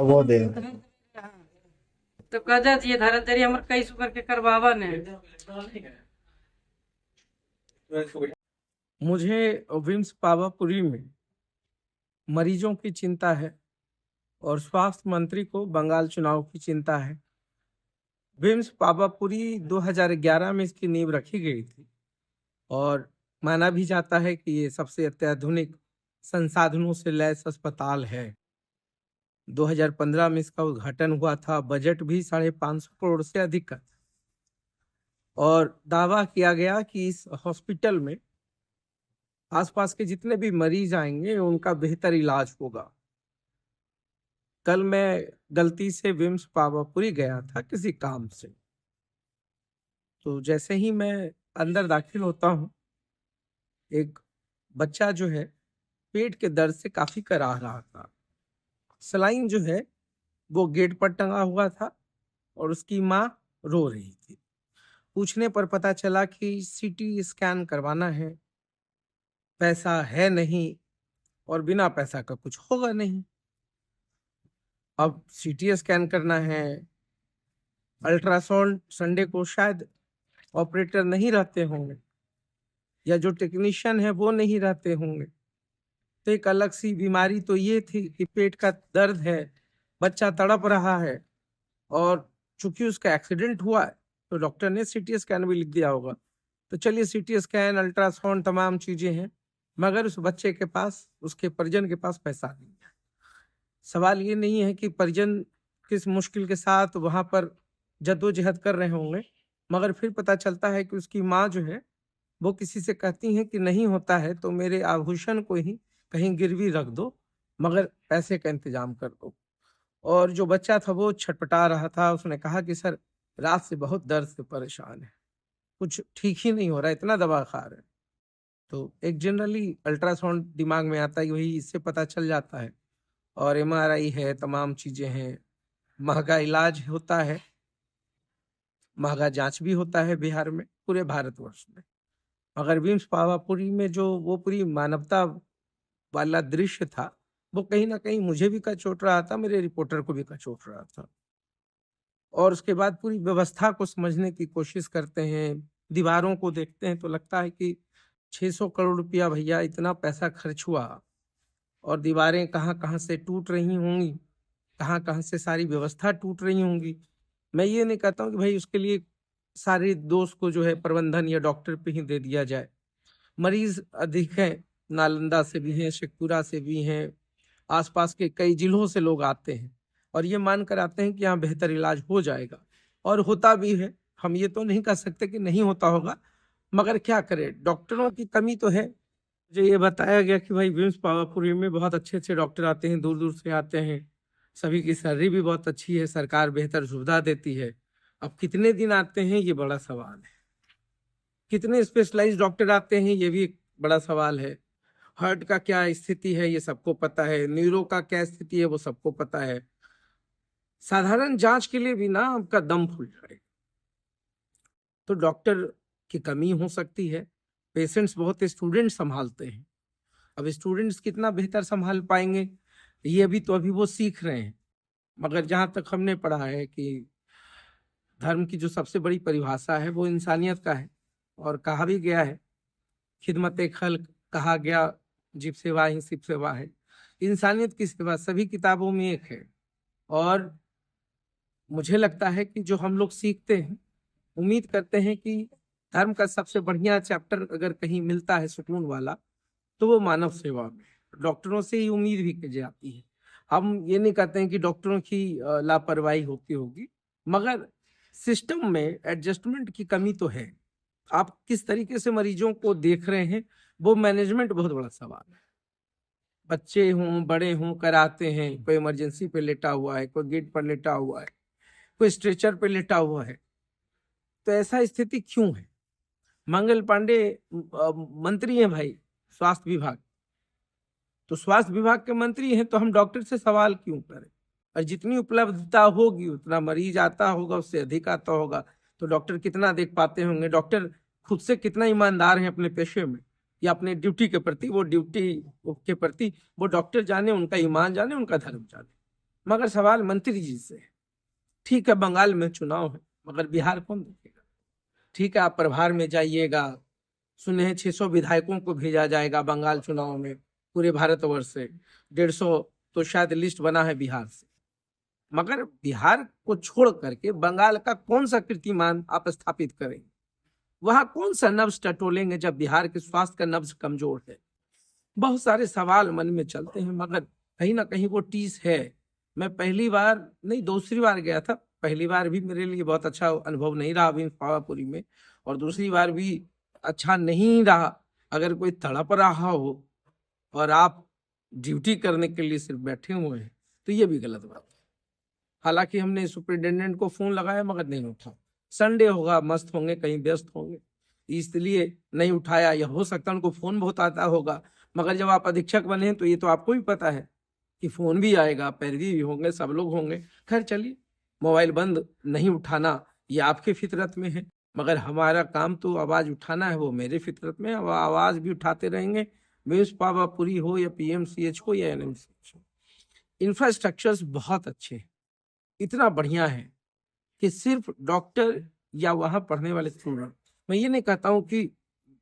वो दे। तो कदा ये धरतरी हमर कैसु करके करवावा ने। मुझे विम्स पावापुरी में मरीजों की चिंता है और स्वास्थ्य मंत्री को बंगाल चुनाव की चिंता है। विम्स पावापुरी 2011 में इसकी नींव रखी गई थी और माना भी जाता है कि ये सबसे अत्याधुनिक संसाधनों से लैस अस्पताल है। 2015 में इसका उद्घाटन हुआ था। बजट भी 550 करोड़ से अधिक का था और दावा किया गया कि इस हॉस्पिटल में आसपास के जितने भी मरीज आएंगे उनका बेहतर इलाज होगा। कल मैं गलती से विम्स पावापुरी गया था किसी काम से, तो जैसे ही मैं अंदर दाखिल होता हूँ, एक बच्चा जो है पेट के दर्द से काफी करा रहा था। सलाइन जो है वो गेट पर टंगा हुआ था और उसकी माँ रो रही थी। पूछने पर पता चला कि सीटी स्कैन करवाना है, पैसा है नहीं और बिना पैसा का कुछ होगा नहीं। अब सीटी स्कैन करना है, अल्ट्रासाउंड संडे को शायद ऑपरेटर नहीं रहते होंगे या जो टेक्नीशियन है वो नहीं रहते होंगे। तो एक अलग सी बीमारी तो ये थी कि पेट का दर्द है, बच्चा तड़प रहा है और चूंकि उसका एक्सीडेंट हुआ है तो डॉक्टर ने सीटी स्कैन भी लिख दिया होगा। तो चलिए सीटी स्कैन, अल्ट्रासाउंड तमाम चीजें हैं, मगर उस बच्चे के पास, उसके परिजन के पास पैसा नहीं है। सवाल ये नहीं है कि परिजन किस मुश्किल के साथ वहां पर जद्दोजहद कर रहे होंगे, मगर फिर पता चलता है कि उसकी माँ जो है वो किसी से कहती है कि नहीं होता है तो मेरे आभूषण को ही कहीं गिरवी रख दो, मगर पैसे का इंतजाम कर दो। और जो बच्चा था वो छटपटा रहा था। उसने कहा कि सर, रात से बहुत दर्द से परेशान है, कुछ ठीक ही नहीं हो रहा, इतना दवा खा रहे हैं। तो एक जनरली अल्ट्रासाउंड दिमाग में आता है, वही इससे पता चल जाता है। और एमआरआई है, तमाम चीजें हैं, महंगा इलाज होता है, महंगा जांच भी होता है बिहार में, पूरे भारतवर्ष में। मगर विम्स पावापुरी में जो वो पूरी मानवता वाला दृश्य था, वो कहीं ना कहीं मुझे भी कचोट रहा था, मेरे रिपोर्टर को भी कचोट रहा था। और उसके बाद पूरी व्यवस्था को समझने की कोशिश करते हैं, दीवारों को देखते हैं तो लगता है कि 600 करोड़ रुपया भैया, इतना पैसा खर्च हुआ और दीवारें कहाँ कहाँ से टूट रही होंगी, कहाँ कहाँ से सारी व्यवस्था टूट रही होंगी। मैं ये नहीं कहता हूँ कि भाई उसके लिए सारे दोष को जो है प्रबंधन या डॉक्टर पे ही दे दिया जाए। मरीज अधिक हैं, नालंदा से भी हैं, शेखपुरा से भी हैं, आसपास के कई जिलों से लोग आते हैं और ये मान कर आते हैं कि यहाँ बेहतर इलाज हो जाएगा, और होता भी है। हम ये तो नहीं कह सकते कि नहीं होता होगा, मगर क्या करें, डॉक्टरों की कमी तो है। मुझे ये बताया गया कि भाई विम्स पावापुरी में बहुत अच्छे अच्छे डॉक्टर आते हैं, दूर दूर से आते हैं, सभी की सैलरी भी बहुत अच्छी है, सरकार बेहतर सुविधा देती है। अब कितने दिन आते हैं ये बड़ा सवाल है, कितने स्पेशलाइज्ड डॉक्टर आते हैं ये भी एक बड़ा सवाल है। हार्ट का क्या स्थिति है ये सबको पता है, न्यूरो का क्या स्थिति है वो सबको पता है। साधारण जांच के लिए भी ना आपका दम फूल जाए। तो डॉक्टर की कमी हो सकती है। पेशेंट्स बहुत स्टूडेंट संभालते हैं, अब स्टूडेंट्स कितना बेहतर संभाल पाएंगे ये भी तो अभी वो सीख रहे हैं। मगर जहां तक हमने पढ़ा है कि धर्म की जो सबसे बड़ी परिभाषा है वो इंसानियत का है, और कहा भी गया है खिदमत खल्क, कहा गया जीव सेवा ही शिव सेवा है। इंसानियत की सेवा सभी किताबों में एक है। और मुझे लगता है कि जो हम लोग सीखते हैं, उम्मीद करते हैं कि धर्म का सबसे बढ़िया चैप्टर अगर कहीं मिलता है सुकून वाला, तो वो मानव सेवा में। डॉक्टरों से ही उम्मीद भी की जाती है। हम ये नहीं कहते हैं कि डॉक्टरों की लापरवाही होती होगी, मगर सिस्टम में एडजस्टमेंट की कमी तो है। आप किस तरीके से मरीजों को देख रहे हैं, वो मैनेजमेंट बहुत बड़ा सवाल है। बच्चे हों, बड़े हों, कराते हैं, कोई इमरजेंसी पे लेटा हुआ है, कोई गेट पर लेटा हुआ है, कोई स्ट्रेचर पे लेटा हुआ है। तो ऐसा स्थिति क्यों है? मंगल पांडे मंत्री हैं भाई स्वास्थ्य विभाग, तो स्वास्थ्य विभाग के मंत्री हैं तो हम डॉक्टर से सवाल क्यों करें? और जितनी उपलब्धता होगी उतना मरीज आता होगा, उससे अधिक आता होगा, तो डॉक्टर कितना देख पाते होंगे? डॉक्टर खुद से कितना ईमानदार है अपने पेशे में या अपने ड्यूटी के प्रति? वो ड्यूटी के प्रति वो डॉक्टर जाने, उनका ईमान जाने, उनका धर्म जाने। मगर सवाल मंत्री जी से, ठीक है बंगाल में चुनाव है मगर बिहार कौन देखेगा? ठीक है आप प्रभार में जाइएगा, सुने हैं 600 विधायकों को भेजा जाएगा बंगाल चुनाव में पूरे भारतवर्ष से, 150 तो शायद लिस्ट बना है बिहार से, मगर बिहार को छोड़ करके बंगाल का कौन सा कीर्तिमान आप स्थापित करेंगे? वहां कौन सा नब्ज टटोलेंगे जब बिहार के स्वास्थ्य का नब्ज कमजोर है? बहुत सारे सवाल मन में चलते हैं, मगर कहीं ना कहीं वो टीस है। मैं पहली बार नहीं दूसरी बार गया था, पहली बार भी मेरे लिए बहुत अच्छा अनुभव नहीं रहा अभी पावापुरी में, और दूसरी बार भी अच्छा नहीं रहा। अगर कोई तड़प रहा हो और आप ड्यूटी करने के लिए सिर्फ बैठे हुए हैं तो ये भी गलत बात है। हालांकि हमने सुपरिटेंडेंट को फोन लगाया मगर नहीं उठा, संडे होगा, मस्त होंगे, कहीं व्यस्त होंगे, इसलिए नहीं उठाया। या हो सकता है उनको फोन बहुत आता होगा, मगर जब आप अधीक्षक बने हैं तो ये तो आपको भी पता है कि फोन भी आएगा, पैरवी भी होंगे, सब लोग होंगे। खैर चलिए, मोबाइल बंद नहीं उठाना ये आपके फितरत में है, मगर हमारा काम तो आवाज उठाना है, वो मेरे फितरत में है। अब आवाज भी उठाते रहेंगे, बेस पावापुरी हो या पीएमसीएच हो या एनएमसीएच हो। इंफ्रास्ट्रक्चर्स बहुत अच्छे हैं, इतना बढ़िया है कि सिर्फ डॉक्टर या वहां पढ़ने वाले स्टूडेंट, मैं ये नहीं कहता हूं कि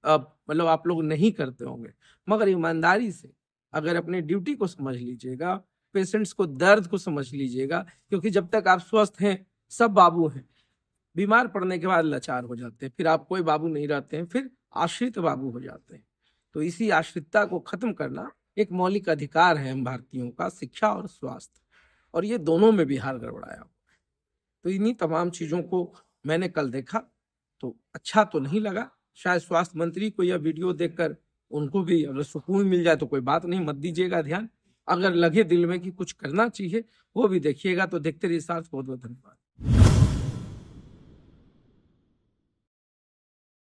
मतलब आप लोग नहीं करते होंगे, मगर ईमानदारी से अगर अपने ड्यूटी को समझ लीजिएगा, पेशेंट्स को दर्द को समझ लीजिएगा, क्योंकि जब तक आप स्वस्थ हैं सब बाबू हैं, बीमार पड़ने के बाद लाचार हो जाते हैं, फिर आप कोई बाबू नहीं रहते हैं, फिर आश्रित बाबू हो जाते हैं। तो इसी आश्रितता को खत्म करना एक मौलिक अधिकार है हम भारतीयों का, शिक्षा और स्वास्थ्य, और ये दोनों में बिहार गड़बड़ाया। तो इन्हीं तमाम चीजों को मैंने कल देखा तो अच्छा तो नहीं लगा। शायद स्वास्थ्य मंत्री को यह वीडियो देखकर उनको भी अगर सुकून मिल जाए तो कोई बात नहीं, मत दीजिएगा ध्यान। अगर लगे दिल में कि कुछ करना चाहिए वो भी देखिएगा। तो देखते रहिए साथ, बहुत बहुत धन्यवाद।